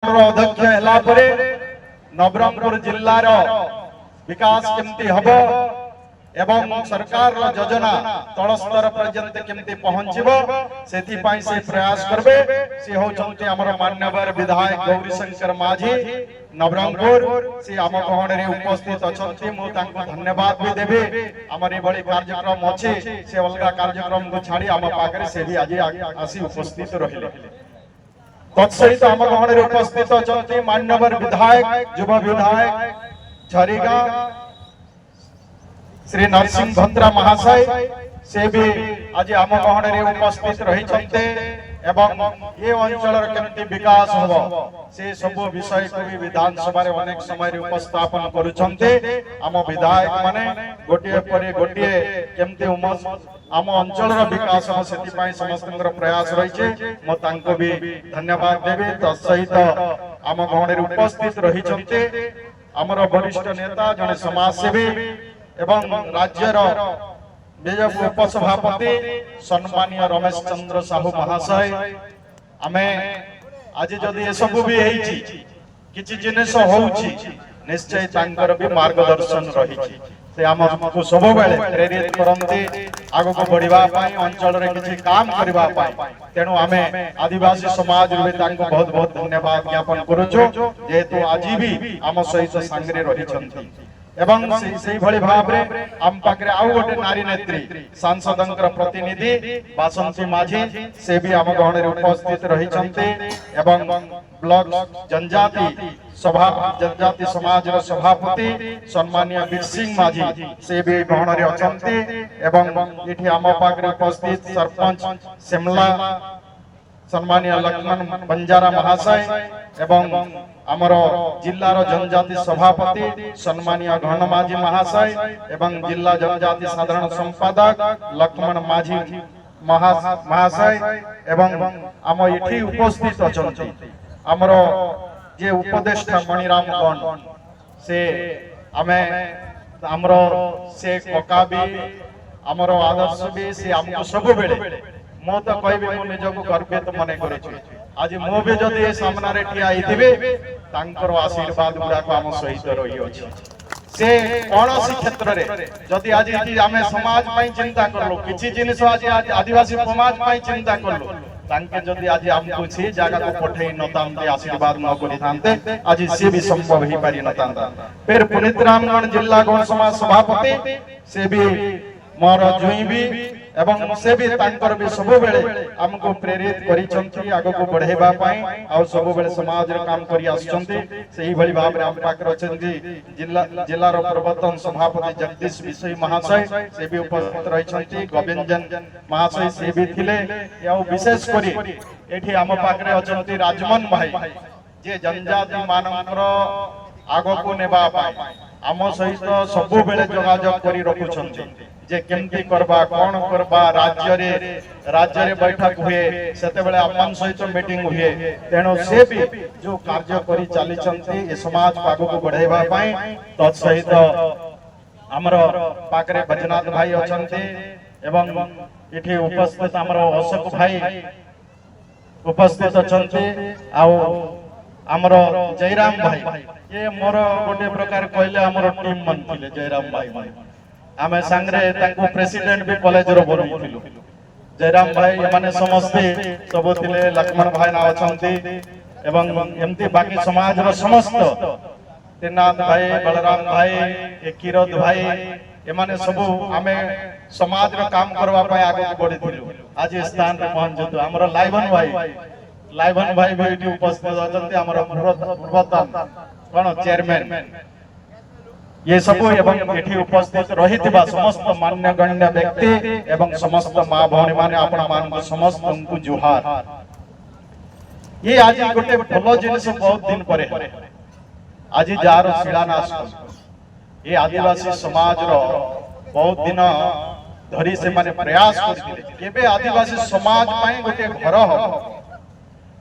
अध्यक्ष है नवरंगपुर जिलार विकास केमती हम एवं सरकार योजना तल स्तर पर्यंत केमती पहुंचबो से प्रयास करबे से होचंती हमर मान्यवर विधायक गौरीशंकर माझी नवरंगपुर से आम गहण रे उपस्थित अछंती मु तांको धन्यवाद भी देबे हमर ए बड़ी कार्यक्रम अछि से अलगा कार्यक्रम को छाड़ी आम पाखरे से भी आज आसी उपस्थित रहिले तत्सहित आम गहण रे उपस्थित अछंती मान्यवर विधायक युवा विधायक झरीगा श्री नरसिंह भद्रा महाशय से भी आज आम गहण रे उपस्थित रही एवं ये अंचल केमती विकास हो से सब विषय को भी विधानसभा रे अनेक समय रे उपस्थापन करुछन्ते आम विधायक माने गोटिए परे गोटिए केमती आम अंचल विकास हो सेति पई समस्त प्रयास रही मो तांको भी धन्यवाद देबे तत्सहित आम गहण रे उपस्थित रही आमर वरिष्ठ नेता जने समाजसेवी एवं राज्यर बीजेपी उपसभापति सम्मानीय रमेश चंद्र साहू महाशय आमे आज जदि ए सब भी हेछि किछि जिनिस होउछि निश्चय तांकर भी मार्गदर्शन रहिछि से हमको सब बेले प्रेरित करन्ते आगो को बढ़िबा पाई अंचल रे किछि काम करबा पाई तेनु आमे आदिवासी समाज रे तांको बहुत बहुत धन्यवाद ज्ञापन करूछु जेतु आज भी हम सहित संगरे रहिछन्ति एवं से भली भाव रे हम पाखरे आउ गोटे नारी नेत्री सांसदंकर प्रतिनिधि बासंती माझी से भी हम गहण रे उपस्थित रहिछन्ते एवं ब्लॉक जनजाति समाज रो सभापति सम्मानीय वीर सिंह माझी से भी गहण रे अछन्ते एवं एठी हम पाखरे उपस्थित सरपंच शिमला सम्मानीय लक्ष्मण बंजारा महाशय एवं आमर जिल्लार जनजाति सभापति सम्मानीय घन माझी महाशय एवं जिला जनजाति साधारण संपादक लक्ष्मण माझी महाशय एवं आम एठी उपस्थित अछन्ति आमर जे उपदेष्टा मणिराम गण से आमे आमर से कका भी आमर आदर्श भी से हमको सब बेले मो तो कहबे मो निजको गर्वित मने करिछु आज मो भी जदि ए सामना रे ठिया आइथिबे तांकर आशीर्वाद गुडा को हम सहित रही अछि से कोनोसी क्षेत्र रे जदि आज आमे समाज पई चिंता करलो किछि जिनिस आज आदिवासी समाज पई चिंता करलो तांके जदि आज हमको से जागा को पठेई नतांते आशीर्वाद न करि थांते आज से भी संभव ही पारि नतांता फिर पुनीत रामगढ़ जिला गण समाज सभापति से भी मोर जुई भी एवं से भी तांकर भी सब बेले हमको प्रेरित करिसंती आगो को बढ़ेबा पाई आ सब बेले समाज रे काम करि आछंती सेही भली भाव रे हम पाकर अछंती जिला रो प्रवर्तन सभापति जगदीश विषय महाशय से भी उपस्थित रहिसंती गोविंदजन महाशय से भी थिले या विशेष करी एठी हम पाकर अछंती राजमन भाई जे जनजाति मानकर आगो को नेबा पाई हम सहित सब बेले जोगाजोग करि रखुछंती जे केमती करबा कोन करबा राज्य रे बैठक हुए सेते बेले अपन सहित मीटिंग हुए तेनो से भी जो कार्य करि चाली चंती ए समाज पागो को बढ़ाइबा पाई तत्सहित हमर पाकरे बजनाथ भाई अछंती एवं एठी उपस्थित हमर अशोक भाई उपस्थित अछंती आ हमर जयराम भाई ये मोर गोटे प्रकार कहले हमर टीम मन थिले जयराम भाई आमे संगरे तांको प्रेसिडेंट भी कॉलेज रो बनैथिलु जयराम भाई माने समस्ते सब थिले लक्ष्मण भाई ना अछंती एवं एमती बाकी समाज रो समस्त त्रिनाथ भाई बलराम भाई एकिरत भाई ए माने सब आमे समाज रो काम करबा पय आगे बढ़िथिलु आज स्थान रे पहुंचतु हमर लाइवन भाई भी उपस्थित अछंती हमर पूर्वतन कोन चेयरमैन ये सब एवं एठी उपस्थित रहितबा समस्त मान्यगण्य व्यक्ति एवं समस्त मां भौणी माने आपण मान को समस्त उनको जुहार ये आज गोटे भलो जिनिस बहुत दिन परे आज जार शिलान्यास ये आदिवासी समाज रो बहुत दिन धरी से माने प्रयास करथिले केबे आदिवासी समाज पई गोटे घर हो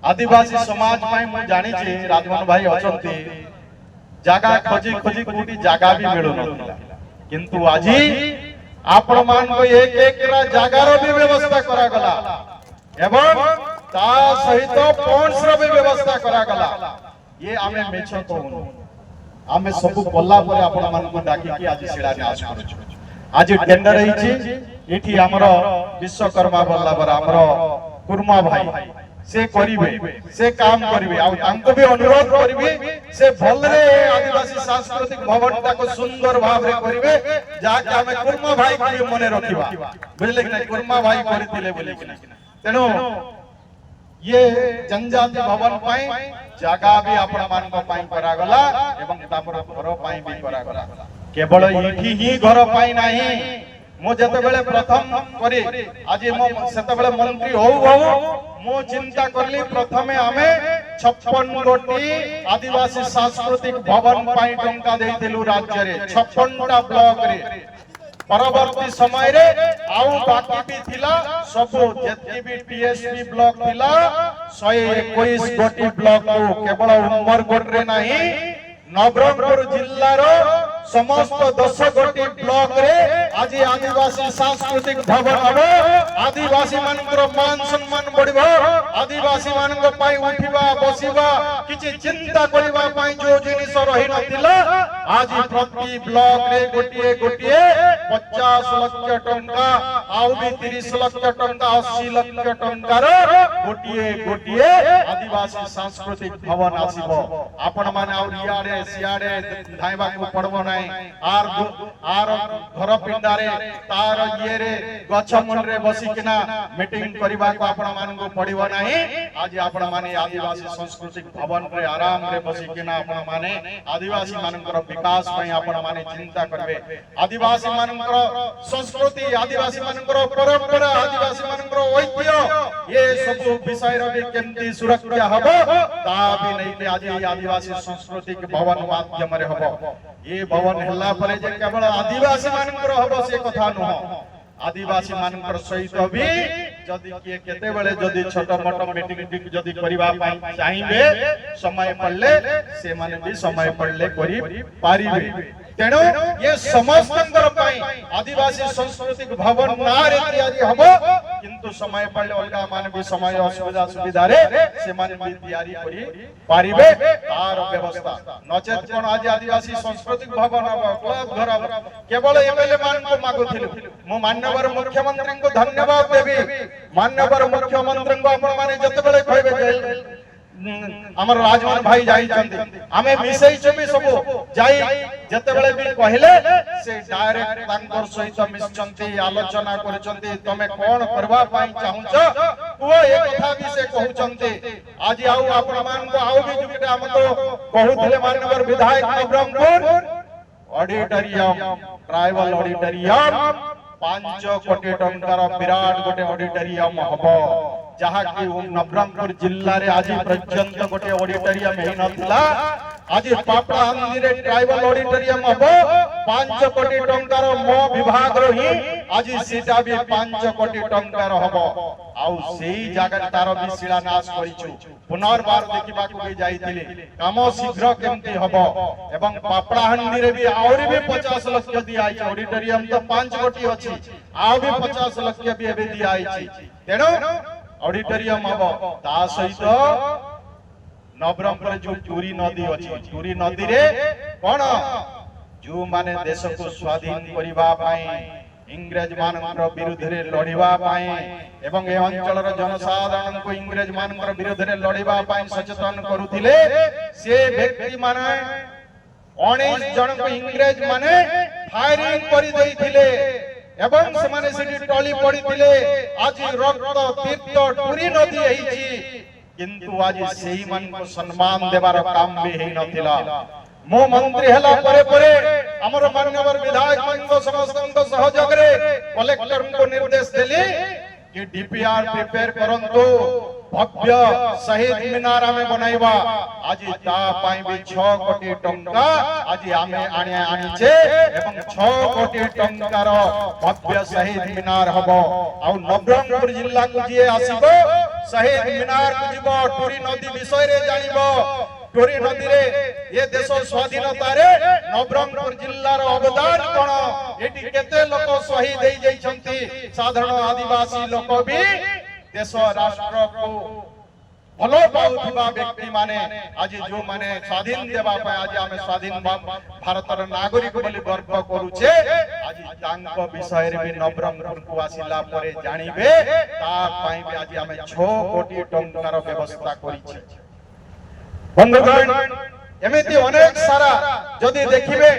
आदिवासी समाज पई म जानि छी राजमन भाई अछंती जागा खोजी खोजी कोटी जागा भी मिलु नथिला किंतु आजी आपण मान को एक एक जागा रो भी व्यवस्था करा गला एवं ता सहित पॉइंट्स रो भी व्यवस्था करा गला ये आमे मेछ कहूनु आमे सब कला परे आपण मान को डाकी कि आज शिलान्यास करू आज टेंडर होईची एठी हमरो विश्वकर्मा बल्लभर हमरो कुर्मा भाई से करिवे से काम करिवे आ तांको भी अनुरोध करिवे से भलरे आदिवासी सांस्कृतिक भवन ताको सुंदर भाव रे करिवे जाके हमें कुर्मा भाई के मने रखिबा बुझले कि कुर्मा भाई करथिले बोले कि तेनो ये जनजाति भवन पाई जगह भी आपण मान को पाई करा गला एवं तापर घर पाई भी करा गला केवल एठी ही घर पाई नाही मो जते बेले प्रथम करी आज मो सेते बेले मंत्री हो मो चिंता करली प्रथमे आमे 56 गोटी आदिवासी सांस्कृतिक भवन पाई टंका देइथिलु राज्य रे 56टा ब्लॉक रे परवर्ती समय रे आउ बाकी भी थिला सब जेति भी टीएसपी ब्लॉक थिला 121 गोटी ब्लॉक को केवल उमरकोट रे नाही नवरंगपुर जिल्ला रो समस्त 10 गोटी ब्लॉक रे आज आदिवासी सांस्कृतिक भवन हबो आदिवासी मानकर मान सम्मान बढ़िबो आदिवासी मानक पाई उठिबा बसिबा किछि चिंता करिबा पाई जो जिनिस रहि नथिला आज प्रति ब्लॉक रे गोटिए गोटिए 50 लाख टंका आउ भी 30 लाख टंका 80 लाख टंका रो गोटिए गोटिए आदिवासी सांस्कृतिक भवन आसीबो आपण माने आउ इयाडे सियाडे धाइबा को पड़बो नै आर घर पिंडारे तार ये रे गछ मुंडरे बसी किना मीटिंग करबा को आपण मान को पड़िबो नाही आज आपण माने आदिवासी सांस्कृतिक भवन रे आराम रे बसी किना आपण माने आदिवासी मानकर विकास पई आपण माने चिंता करबे आदिवासी मानकर संस्कृति आदिवासी मानकर परंपरा आदिवासी मानकर ऐतिह्य ये सब विषय रे केमती सुरक्षा हबो ता भी नहीं के आज आदिवासी सांस्कृतिक भवन माध्यम रे हबो ये भवन हल्ला परे जे केवल आदिवासी मानकर हबो से कथा न आदिवासी मानकर सहित भी जदि के केते बेले जदि छोटो मोटो मीटिंग जदि करिबा पाई चाहिबे समय पड़ले से माने भी समय पड़ले करि पारिबे तेणु ये समस्तंकर पाई आदिवासी सांस्कृतिक भवन नारे तैयारी हबो किंतु समय पड़ले अलगा मान भी समय असुविधा सुविधा रे से मान भी तैयारी करि पारिबे तार व्यवस्था नचेत कोन आज आदिवासी सांस्कृतिक भवन हबो क्लब घर हबो केवल एमएलए मान को मागुथिलु मो माननीय मुख्यमंत्री को धन्यवाद देबी माननीय मुख्यमंत्री को आपण माने जते बेले कहबे हमर राजमान भाई जाई चंदी हमें मिसई छबी सब जाई जते बेले भी कहले से डायरेक्ट तांकर सहित मिसचंती आलोचना करचंती तमे कोन करबा पाई चाहुछ वो ए कथा भी से कहउचंती आज आउ आपण मान को आउ भी जुटे हम तो कहउथिले माननीय विधायक नवरंगपुर ऑडिटोरियम ट्राइबल ऑडिटोरियम 5 कोटी टंकार विराट गोटे ऑडिटोरियम हबो जहा कि नवरंगपुर जिल्ला रे आज पर्यंत गोटे ऑडिटोरियम हे नथिला आज पापड़ाहांडी रे ट्राइबल ऑडिटोरियम हबो 5 कोटी टंकार मो विभाग रो ही आज सीटा भी 5 कोटी टंकार हबो आउ सेही जागा तार भी शिलान्यास करिछु पुनर्बार देखिबा को भी जाईथिले काम शीघ्र केमती हबो एवं पापड़ाहांडी रे भी और भी 50 लाख दिया आइ ऑडिटोरियम तो 5 कोटी अछि आउ भी 50 लाख भी एबे दिया आइ तेनो ऑडिटोरियम हबो ता सहित नवरंगपुर जो चूरी नदी अछि चूरी नदी रे कोन जो माने देश को स्वाधीन करिबा पाई इंग्रेज मानकर विरुद्ध रे लड़िबा पाई एवं ए अंचल रो जनसाधारण को इंग्रेज मानकर विरुद्ध रे लड़िबा पाई सचेतन करूथिले से व्यक्ति माने 19 जन को इंग्रेज माने फायरिंग करि दैथिले एवं से माने सेठी टली पड़िथिले आज रक्त तीर्थ टूरी नदी हेछि किंतु आज सेही मन को सम्मान देबार काम भी हे नथिला मो मंत्री हला परे परे हमर माननीय विधायक मन को समस्त सहयोग रे कलेक्टर को निर्देश देली कि डीपीआर प्रिपेयर करंतु भव्य शहीद मीनार हमें बनाइबा आज ता पाई भी 6 कोटी टंका आज हमें आनी छे एवं 6 कोटी टंकार भव्य शहीद मीनार हबो आ नवरंगपुर जिल्ला को जे आसीबो शहीद मीनार को जीवो टूरी नदी विषय रे जानिबो टूरी नदी रे ये देश स्वाधीनता रे नवरंगपुर जिल्ला रो अवदान कोन एटी केते लोक शहीद हे जाइछंती साधारण आदिवासी लोक भी देश राष्ट्र को ଭଲ ପାଉଥିବା ବ୍ୟକ୍ତି ମାନେ ଆଜି ଯୋଉ ମାନେ ସ୍ୱାଧୀନ ଦେବା ପାଇଁ ଆଜି ଆମେ ସ୍ୱାଧୀନ ଭାରତର ନାଗରିକ ବୋଲି ଗର୍ବ କରୁଛେ ଆଜି ତାଙ୍କ ବିଷୟରେ ବି ନବରଙ୍ଗପୁରକୁ ଆସିଲା ପରେ ଜାଣିବେ ତା ପାଇଁ ବି ଆଜି ଆମେ 6 କୋଟି ଟଙ୍କାର ବ୍ୟବସ୍ଥା କରିଛେ। ବନ୍ଧୁଗଣ ଏମିତି ଅନେକ ସାରା ଯଦି ଦେଖିବେ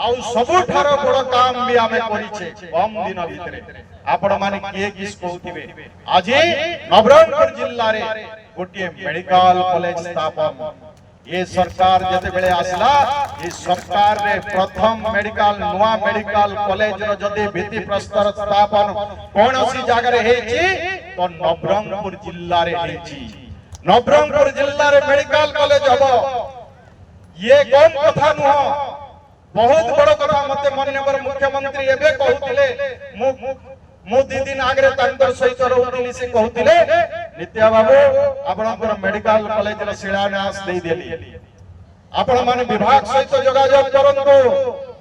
ଆଉ ସବୁଠାରୁ ବଡ଼ କାମ ବି ଆମେ କରିଛେ କମ ଦିନ ଭିତରେ ଆପଣ ମାନେ କିଏ କିସ୍ କହୁଥିବେ ଆଜି ନବରଙ୍ଗପୁର ଜିଲ୍ଲାରେ ଗୋଟିଏ मेडिकल कॉलेज स्थापन ये सरकार जते बेले आसला ये सरकार रे प्रथम मेडिकल नुआ मेडिकल कॉलेज रो जदि भित्ति प्रस्तर स्थापन कोनसी जगह रे हेची तो नवरंगपुर जिल्ला रे हेची। नवरंगपुर जिल्ला रे मेडिकल कॉलेज हबो ये कम कथा नुह बहुत बड़ कथा मते माननीय मुख्यमंत्री एबे कहउतिले मु दी दिन आगरे तांकर सहित रहउतिली से कहउतिले नित्या बाबू आपनकर मेडिकल कॉलेज रो शिलान्यास दे देली आपण माने विभाग सहित जोगाजोग करंतु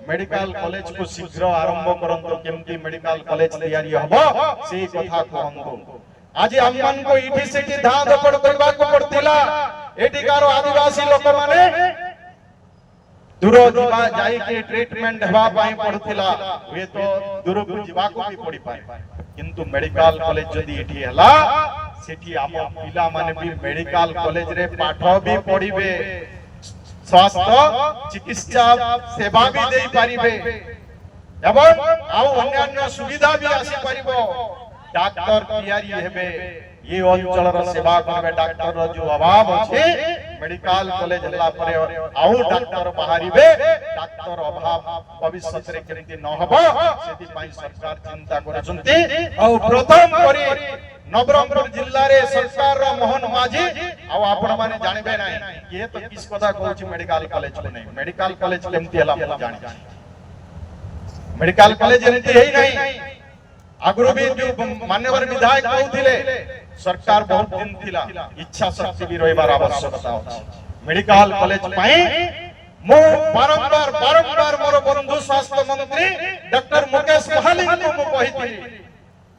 मेडिकल कॉलेज को शीघ्र आरंभ करंतु केमती मेडिकल कॉलेज तैयारी हबो से कथा कहंतु। आज हमन को इठी सेठी धा दपड़ करबा को पड़तिला एटिकार आदिवासी लोक माने दूर जीवा जाई के ट्रीटमेंट हेबा पाई पड़तिला वे तो दूर को जीवा को भी पड़ी पाए किंतु मेडिकल कॉलेज जदी एठी हला सेठी हम पिला माने भी मेडिकल कॉलेज रे पाठ भी पढिबे स्वास्थ्य चिकित्सा सेवा भी देई पारिबे एवं आउ अन्य सुविधा भी आसी पारिबो डॉक्टर तैयारी हेबे ये अंचल रो सेवा करबे डॉक्टर रो जो अभाव अछि मेडिकल कॉलेज हला परे आउ डॉक्टर बाहरिबे डॉक्टर अभाव भविष्य रे केमति न हबो सेति पई सरकार चिंता करछंती आ प्रथम करी नवरंगपुर जिल्ला रे सरकार रो मोहन माझी आ आपण माने जानिबे नै ये तो किस कथा कहउची मेडिकल कॉलेज को नै मेडिकल कॉलेज केमति हला हम जानि मेडिकल कॉलेज एमति हेई नै आगुरु भी जो मान्यवर विधायक कहउथिले सरकार बहुत दिन थिला इच्छा शक्ति भी रहबार आवश्यकता अछि मेडिकल कॉलेज पई मो बारंबार मोर बंधु स्वास्थ्य मंत्री डॉक्टर मुकेश महालिक को मो कहिथिली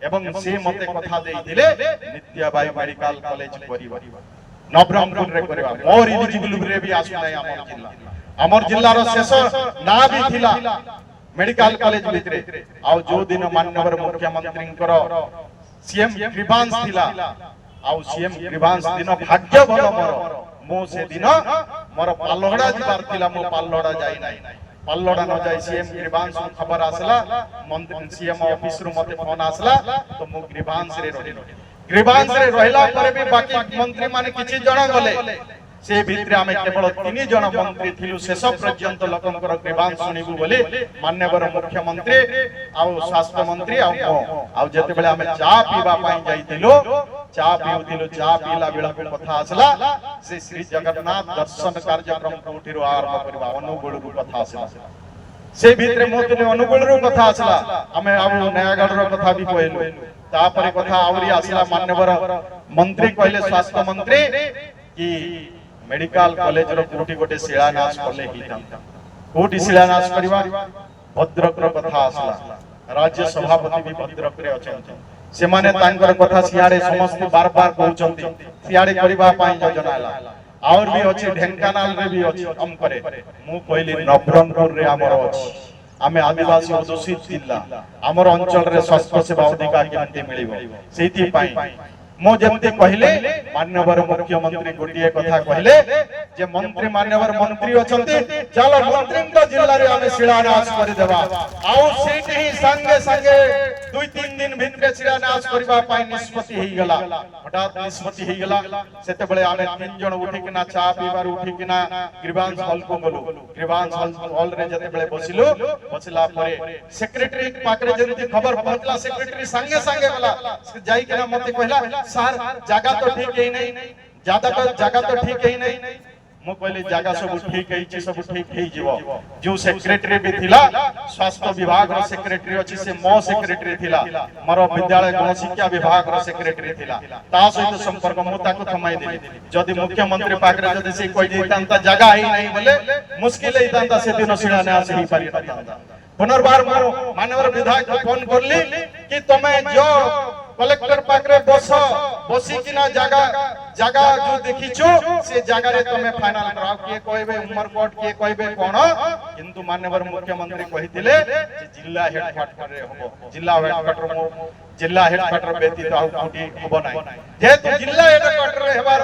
एवं से मते कथा देइथिले नित्या बाई मेडिकल कॉलेज करिबा नवरंगपुर रे करिबा मोर इलिजिबल रे भी आसु नै हमर जिल्ला रो शेष ना भी थिला मेडिकल कॉलेज भितरे आ जो दिन माननीय मुख्यमंत्री सीएम ग्रीवांश थिला आ सीएम ग्रीवांश दिन भाग्य भलो मोर मो से दिन मोर पाल्लोड़ा जिबार थिला मो पाल्लोड़ा जाई नै पाल्लोड़ा न जाई सीएम ग्रीवांश खबर आसला मंत्री सीएम ऑफिस रु मते फोन आसला तो मो ग्रीवांश रे रहिला परे भी बाकी मंत्री माने किछि जणा गले से भितरे आमे केवल 3 जण मंत्री थिलु शेष पर्यंत लोकंकर ग्रीवांश सुनिबु बोले माननीय मुख्यमंत्री आ स्वास्थ्य मंत्री आ जते बेले आमे चा पीबा पाई जाइतिलो चा पीउतिलो चा पीला बेला को कथा आसला से श्री जगन्नाथ दर्शन कार्यक्रम कोठिरो आरंभ करबा अनुगुळ रु कथा आसला से भितरे मोतने अनुगुळ रु कथा आसला आमे आ नयागढ़ रो कथा भी कहलु तापरे कथा आवरी आसला माननीय मंत्री कहले स्वास्थ्य मंत्री कि मेडिकल कॉलेज रो कोठी गोटे शिलान्यास करले हिता कोठी शिलान्यास करबा भद्रक रो कथा आसला राज्य सभापति भी भद्रक रे अछन से माने तांकर कथा सियाडे समस्त बार-बार कहउचंती सियाडे करबा पाई योजना ला और भी अछि ढेंकानाल रे भी अछि हम करे मु कहली नवरंगपुर रे हमर अछि आमे आदिवासी अधोषित जिल्ला हमर अंचल रे स्वास्थ्य सेवा अधिकार केमते मिलिबो सेति पाई मो जेमते कहले माननीय मुख्यमंत्री गोटिए कथा कहले जे मंत्री माननीय मंत्री अछंती चलो मंत्री तो जिल्ला रे आमे शिलान्यास करि देबा आउ सेठी ही संगे संगे 2-3 दिन भितरे शिलान्यास करबा पाई निष्पत्ति हेई गेला हठात निष्पत्ति हेई गेला सेते बेले आमे 3 जण उठी किना चा पीबार उठी किना ग्रीवांश हॉल को गलो ग्रीवांश हॉल रे जते बेले बसिला परे सेक्रेटरी पाकरे जंती खबर पहुंचला सेक्रेटरी संगे संगे गला जाई किना मते कहला सर जगह तो ठीक है नहीं जगह तो ठीक है नहीं मो कहले जगह सब ठीक है सब ठीक है जीवो जो सेक्रेटरी भी थिला स्वास्थ्य विभाग रो सेक्रेटरी अछि से मो सेक्रेटरी थिला मरो विद्यालय गण शिक्षा विभाग रो सेक्रेटरी थिला ता सहित संपर्क मु ताको थमाई देली जदि मुख्यमंत्री पाकरे जदि से कोइ दैतांता जगह ही नहीं बोले मुश्किल हैतांता से दिन शिलान्यास ही पारि नतांता पुनर्बार माननीय विधायक को फोन करली कि तमे जो कलेक्टर पाखरे बस बसी किना जगह जो देखिछु से जगह रे तमे फाइनल कराओ किए कहबे उमरकोट किए कहबे कोन किंतु माननीय मुख्यमंत्री कहिथिले जे जिला हेडक्वार्टर रे होबो जिला हेडक्वार्टर व्यतीत आउ कोठी होबो नै जेतु जिला हेडक्वार्टर रे हेबार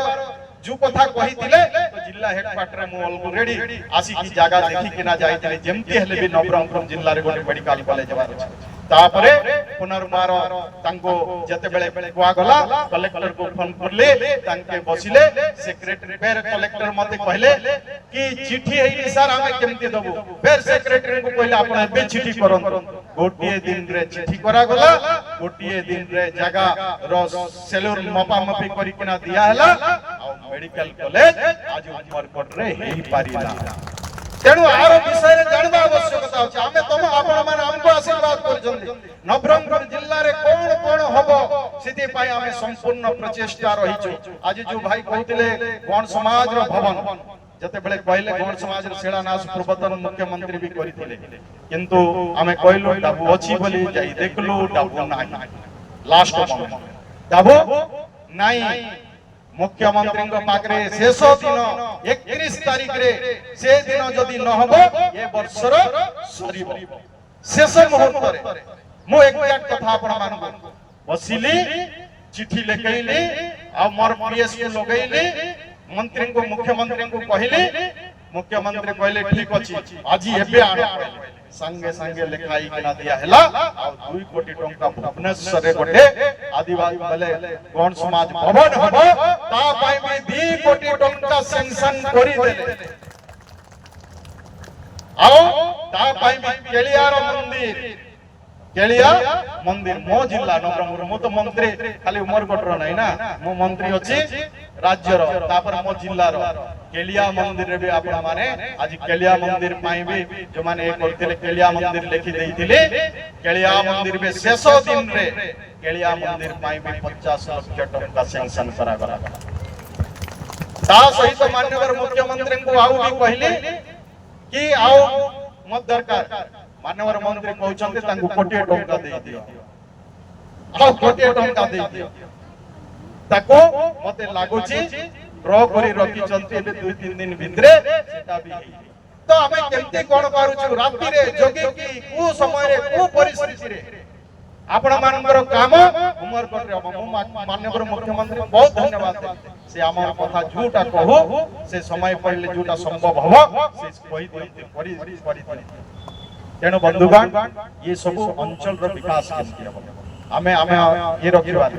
जो कथा कहिथिले तो जिला हेडक्वार्टर मु ऑलरेडी आसी की जगह देखि किना जाइथिले जेमति हेले भी नवरंगपुर जिल्ला रे गोटे मेडिकल कॉलेज हेबार अछि तापरे पुनर्बार तांको जते बेले कुआ गला कलेक्टर को फोन करले तांके बसिले सेक्रेटरी फेर कलेक्टर मते कहले कि चिट्ठी हेई सर हमें केमति दबो फेर सेक्रेटरी को कहले आपण बे चिट्ठी करन गोटिए दिन रे चिट्ठी करा गला गोटिए दिन रे जगह रो सेलुर मपा मपी करी किना दिया हला आ मेडिकल कॉलेज आज उमरकोट रे हेई पारिला तेणु आर विषय रे जानबा आवश्यकता अछि आमे तम आपण मान हमको आशीर्वाद करजंदी नवरंगपुर जिल्ला रे कोन कोन हबो सिति पई आमे संपूर्ण प्रचेष्टा रहिछु आज जो भाई कहतिले गण समाज रो भवन जते बेले कहले गण समाज रो शिलान्यास पूर्वतन मुख्यमंत्री भी करिथिले किंतु आमे कहलु डाबू अछि बोली जाई देखलु डाबू नाही लास्ट मोमेंट डाबू नाही मुख्यमंत्री पाखरे शेष दिन 31 तारीख रे से दिन जदि न हबो ए वर्षर सरीबो शेष मुहूर्त रे मो एक्जाक्ट कथा आपण मानबो बसिली चिट्ठी लेकैली आ मोर पीएस को लगैली मंत्री को मुख्यमंत्री को कहली मुख्यमंत्री कहले ठीक अछि आज एबे आण संगे संगे लिखाई किना दिया हला आ 2 कोटी टंका भुवनेश्वर रे गोटे आदिवासी बले गण समाज भवन हबो ता पाई भी 2 कोटी टंका सैंक्शन करि देले आओ ता पाई भी केलिया मंदिर मो जिल्ला नवरंगपुर मो तो मंत्री खाली उमरकोट रो नै ना मो मंत्री अछि राज्य रो तापर मो जिल्ला रो केलिया मंदिर रे भी आपण माने आज केलिया मंदिर पाई भी जो माने एक करथिले केलिया मंदिर लिखि देइथिले केलिया मंदिर बे शेष दिन रे केलिया मंदिर पाई भी 50 लाख टका सैंक्शन करा गला ता सहित माननीय मुख्यमंत्री को आउ भी कहले कि आउ मत दरकार माननीय मंत्री कहउछन्ते तांको कोटी टका देइ दियो आ कोटी टका देइ दियो ताको मते लागुची ड्रॉ करी रखी चलती एबे 2-3 दिन भितरे सेटा भी तो हमें केमती कोन करूछु राती रे जोगी की को समय रे को परिस्थिति रे आपण मानकर काम उमरकोट रे माननीय मुख्यमंत्री बहुत धन्यवाद से हमर कथा झूठा कहू से समय पहिले झूठा संभव हबो से कहि दी पड़ी तेणु बंधुगण ये सब अंचल रो विकास केमती हबो हमें ये रखिबा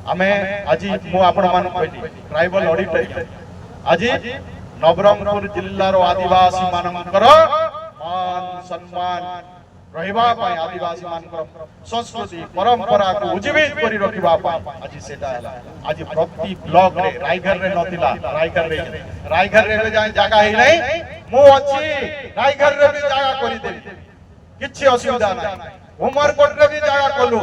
हमें आज मु आपण मान कहली ट्राइबल ऑडिटोरियम आज नवरंगपुर जिल्ला रो आदिवासी मानकर मान सम्मान रहिबा पय आदिवासी मानकर संस्कृति परंपरा को उज्जीवित करी रखिबा पय आज सेटा हला आज प्रति ब्लॉक रे रायघर रे नथिला रायघर रे जाय जगह ही नहीं मु अछि रायघर रे भी जगह करी देबी किछि असुविधा नाही उमरकोट रे भी जगह कलु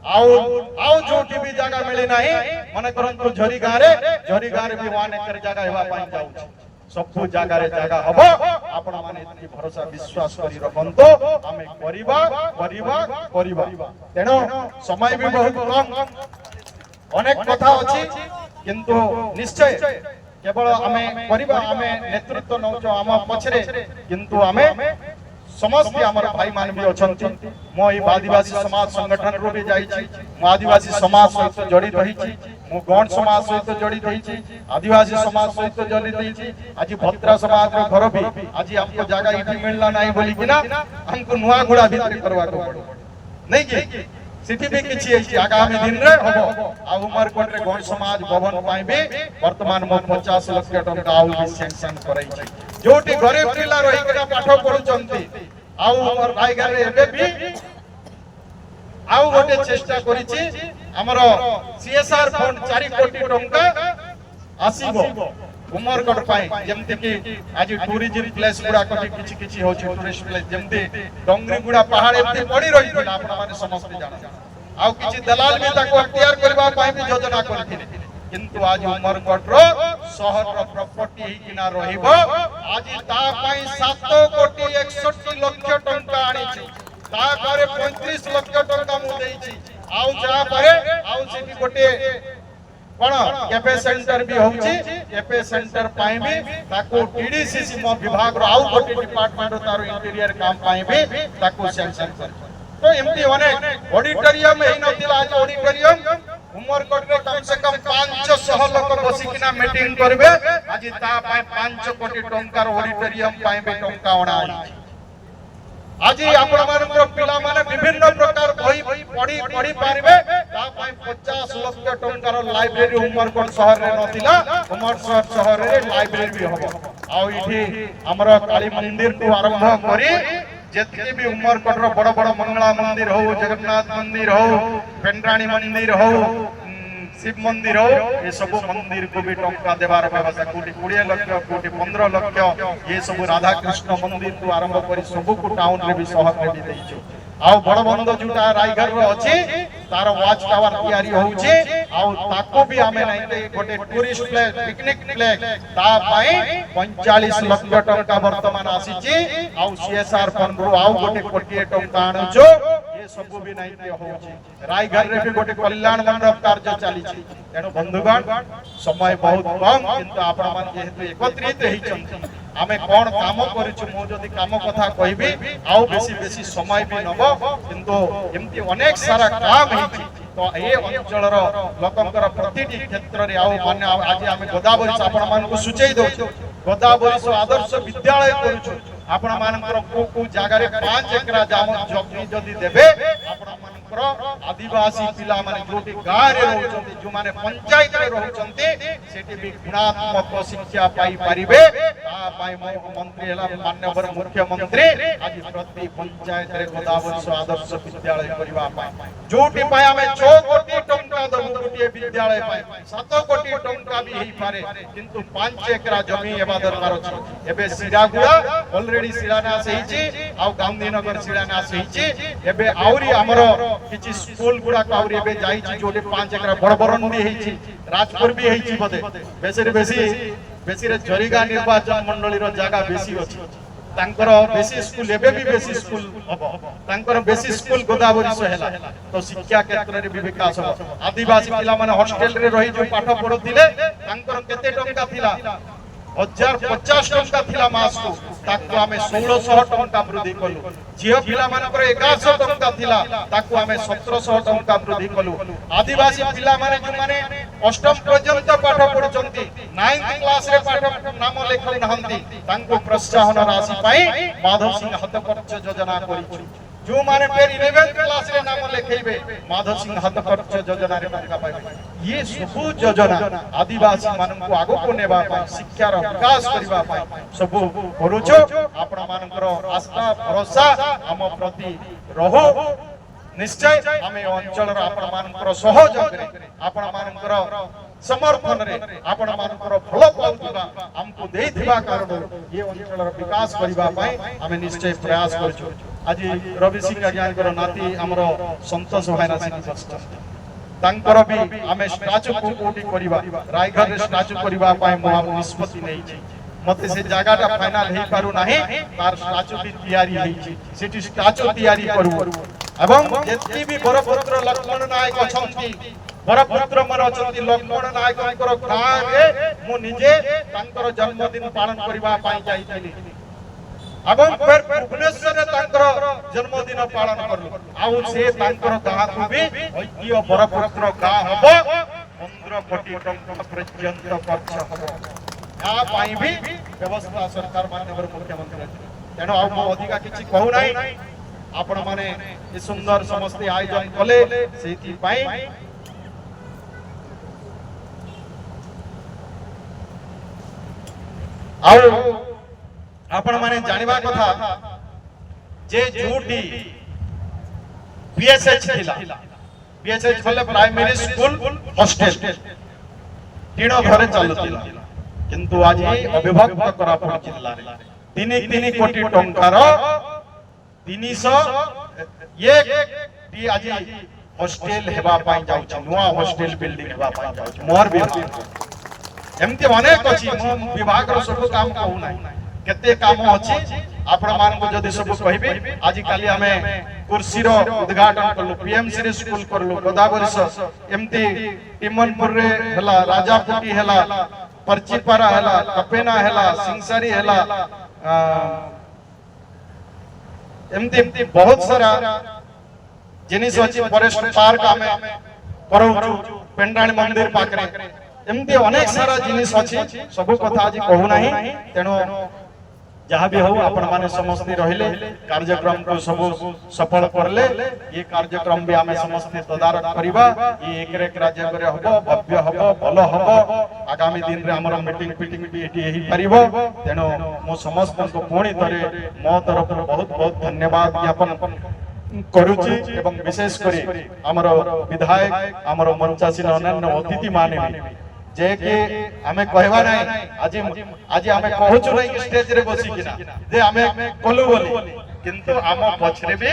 आउ जोटी भी जगह मिली नाही माने करंतु झरी गां रे भी 1 एकर जगह हेबा पाई जाउ सब जगह रे जगह हबो आपण माने इतनी भरोसा विश्वास करी रखंतो हमें करिबा तेनो समय भी बहुत कम अनेक कथा अछि किंतु निश्चय केवल हमें करिबा हमें नेतृत्व नौचो हम पछरे किंतु हमें समस्त हमर भाई मान भी अछंती मो ई आदिवासी समाज संगठन रो भी जाई छी मो आदिवासी समाज सहित जड़ित रही छी मो गण समाज सहित जड़ित रही छी आदिवासी समाज सहित जड़ित रही छी आज भद्रा समाज रो घर भी आज हमको जगह इठी मिलला नाही बोली किना हमको नुआ घोड़ा भीतर करवा को पड़ो नहीं कि सिटी भी किछि अछि आगामी दिन रे हबो आ उमरकोट रे गण समाज भवन पाई भी वर्तमान मो 50 लाख टका आउ भी सैंक्शन करै छी जोटी गरीब पिला रही के पाठ पढुचंती आउ हमर भाई घर रे एबे भी आउ गोटे चेष्टा करिछि हमर सीएसआर फंड 4 कोटी टंका आसीबो उमरकोट पाई जेमति कि आज टूरिज्म प्लेस गुडा कटी किछि किछि होछि टूरिस्ट प्लेस जेमति डोंगरी गुडा पहाड़ एते पड़ी रही थिला आपण माने समस्त जाना आउ किछि दलाल भी ताको अख्तियार करबा पाई भी योजना करथिले किंतु आज उमरकोट रो शहर रो प्रॉपर्टी ही किना रहिबो आज ता पाई 7 कोटी 61 लाख टंका आनी छी ता करे 35 लाख टंका मु देई छी आउ जा पारे आउ सेठी गोटे कोन कैफे सेंटर भी होउची कैफे सेंटर पाए भी ताको टीडीसीसी मो विभाग रो आउ गोटे डिपार्टमेंट रो तारो इंटीरियर काम पाए भी ताको सैंक्शन कर तो एमती अनेक ऑडिटोरियम एही नथिला आज ऑडिटोरियम उमरकोट रे कम से कम 500 लोक बसिकिना मीटिंग करबे आज ता पाए 5 कोटी टंकार ऑडिटोरियम पाए भी टंका ओणा आज आपण मानकर पिला माने विभिन्न प्रकार बही पढी पढी पारिबे ता पाए 50 लाख टंकार लाइब्रेरी उमरकोट शहर रे नथिला उमरकोट शहर रे लाइब्रेरी भी होबो आ इठी हमर काली मंदिर को आरंभ करी जितने भी उमरकोट रो बड़ बड़ मंगला मंदिर हो जगन्नाथ मंदिर हो पेंड्राणी मंदिर हो शिव मंदिर हो ये सब मंदिर को भी टंका देवार व्यवस्था कोटी 20 लाख कोटी 15 लाख ये सब राधा कृष्ण मंदिर को आरंभ करी सब को टाउन रे भी शहर रे भी देइछो आउ बड़ बंद जुटा रायगढ़ रो अछि तार वाच टावर तयारी होउछि आउ ताको भी हमें नहीं गोटे टूरिस्ट प्लेस पिकनिक प्लेस ता पई 45 लाख टंका वर्तमान आसीछि आउ सीएसआर फंड रो आउ गोटे कोटी टंका आनुछो ये सब भी नहीं होउछि रायगढ़ रे भी गोटे कल्याण मंडप कार्य चली छि तेनो बंधुगण समय बहुत कम किंतु आपण मान जेहेतु एकत्रित हेइ छथि आमे कोन काम करिछु मो जदी काम कथा कहबी आउ बेसी बेसी समय भी नबो किंतु एमती अनेक सारा काम हेछि तो ए अंचल रो लोकंकर प्रतिटी क्षेत्र रे आउ माने आज आमे गोदावरी आपण मान को सूचई दउ गोदावरी आदर्श विद्यालय करूछु आपण मानकर को जागा रे 5 एकरा जाम जमी जदी देबे आपण मानकर आदिवासी पिला माने जोटी गाँ रे रहउचंती जो माने पंचायत रे रहउचंती सेठी भी गुणात्मक शिक्षा पाई परिबे ता पाई मंत्री हला माननीय मुख्यमंत्री आज प्रति पंचायत रे गोदावरी आदर्श विद्यालय करबा पाई जोटी पाई हमें 6 कोटी टंका दबु गोटी विद्यालय पाई 7 कोटी टंका भी हेई पारे किंतु 5 एकरा जमी एबा दरकार अछि एबे सिरागुड़ा ऑलरेडी शिलान्यास हेछि आ गांधीनगर शिलान्यास हेछि एबे आउरी हमरो किछि स्कूल गुडा काउरी एबे जाईछि जोटे 5 एकरा बड़बरंदी हेछि राजपुर भी हेछि बदे बेसी रे जरीगा निर्वाचन मंडली रो जागा बेसी अछि तांकर बेसी स्कूल एबे भी बेसी स्कूल हबो तांकर बेसी स्कूल गोदावरी से हैला तो शिक्षा क्षेत्र रे भी विकास हबो आदिवासी पिला माने हॉस्टल रे रही जो पाठ पढुथिले तांकर केते टंका थिला 1050 टंका थिला मास को ताकू हमें 1600 टंका वृद्धि कलु जियो पिला मानकर 1100 टंका थिला ताकू हमें 1700 टंका वृद्धि कलु आदिवासी पिला माने जो माने अष्टम पर्यंत पाठ पढुचंती 9th क्लास रे पाठ नाम लेखौ नहंती तांको प्रोत्साहन राशि पाई माधव सिंह हतखर्च योजना करिछु जो माने फेर 11th क्लास रे नाम लेखैबे माधव सिंह हतखर्च योजना रे टंका पाइबे ये सब योजना आदिवासी मानन को आगो को नेबा पाई शिक्षा रो विकास करबा पाई सब करूछो आपण मानकर आस्था भरोसा हम प्रति रहो निश्चय हमें अंचल रो आपण मानकर सहयोग रे आपण मानकर समर्थन रे आपण मानकर भलो पाउथिबा हमको देइथिबा कारण ये अंचल रो विकास करबा पाई हमें निश्चय प्रयास करछु आज रवि सिंह आज्ञाकर नाती हमरो संतोष भाईना सिंह तांकर भी हमें स्टैचू को कोटी करबा रायगढ़ रे स्टैचू करबा पाई मोहा निष्पत्ति नै छी मते से जगहटा फाइनल हे पारु नाही तार स्टैचू भी तैयारी हेई छी सेठी स्टैचू तैयारी करू एवं जेति भी बरपुत्र लक्ष्मण नायक अछंती बरपुत्र मन अछंती लक्ष्मण नायककर गाँ रे मु निजे तांकर जन्मदिन पालन करबा पाई जाईतली एवं फिर भुवनेश्वर रे तांकर जन्मदिन पालन करलु आउ से तांकर गाँ को भी ऐतिह्य बरपुत्र गाँ हबो 15 कोटी टंका पर्यंत खर्च हबो या पाई भी व्यवस्था सरकार माननीय मुख्यमंत्री तेनो आ मो अधिका किछि कहू नाही आपण माने ए सुंदर समस्त आयोजन कले सेति पाई आउ आपण माने जानिबा कथा जे जोटी पीएसएच थिला पीएसएच फले प्राइमरी स्कूल हॉस्टल तीनो घरे चलुतिला किंतु आज अविभक्त कोरापुट जिल्ला रे 3 कोटी टंकार 301 टी आज हॉस्टल हेबा पाई जाउछ नुवा हॉस्टल बिल्डिंग हेबा पाई जाउछ मोर भी एमती अनेक अछि विभाग रो सब काम कहू नाही केते काम अछि आपण मान को जदि सब कहिबे आज काली हमें कुर्सी रो उद्घाटन करलु पीएमसी रे स्कूल करलु गोदावरी एमती टिमनपुर रे हला राजापुटी हला परचीपारा हला कपेना हला सिंगसारी हला एमती बहुत सारा जिनिस अछि फॉरेस्ट पार्क आमे करौचु पेंडाणी मंदिर पाकरे एमती अनेक सारा जिनिस अछि सब कथा आज कहू नाही तेनो जहाँ भी हो आपण माने समस्त रहिले कार्यक्रम को सब सफल करले ये कार्यक्रम भी आमे समस्त तदारक करिबा ये एक राज्य करे हबो भव्य हबो भलो हबो आगामी दिन रे हमर मीटिंग फिटिंग भी एटी एही परिबो तेनो मो समस्त को पुणी तरे मो तरफ बहुत बहुत धन्यवाद ज्ञापन करूची एवं विशेष करी हमर विधायक हमर मंचासीन अन्य अतिथि माने जे कि हमें कहवा नहीं आज हमें कहूचु नहीं स्टेज रे बसी किना जे हमें कोलु बोली किंतु आम पछरे भी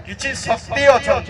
किछि शक्ति अछन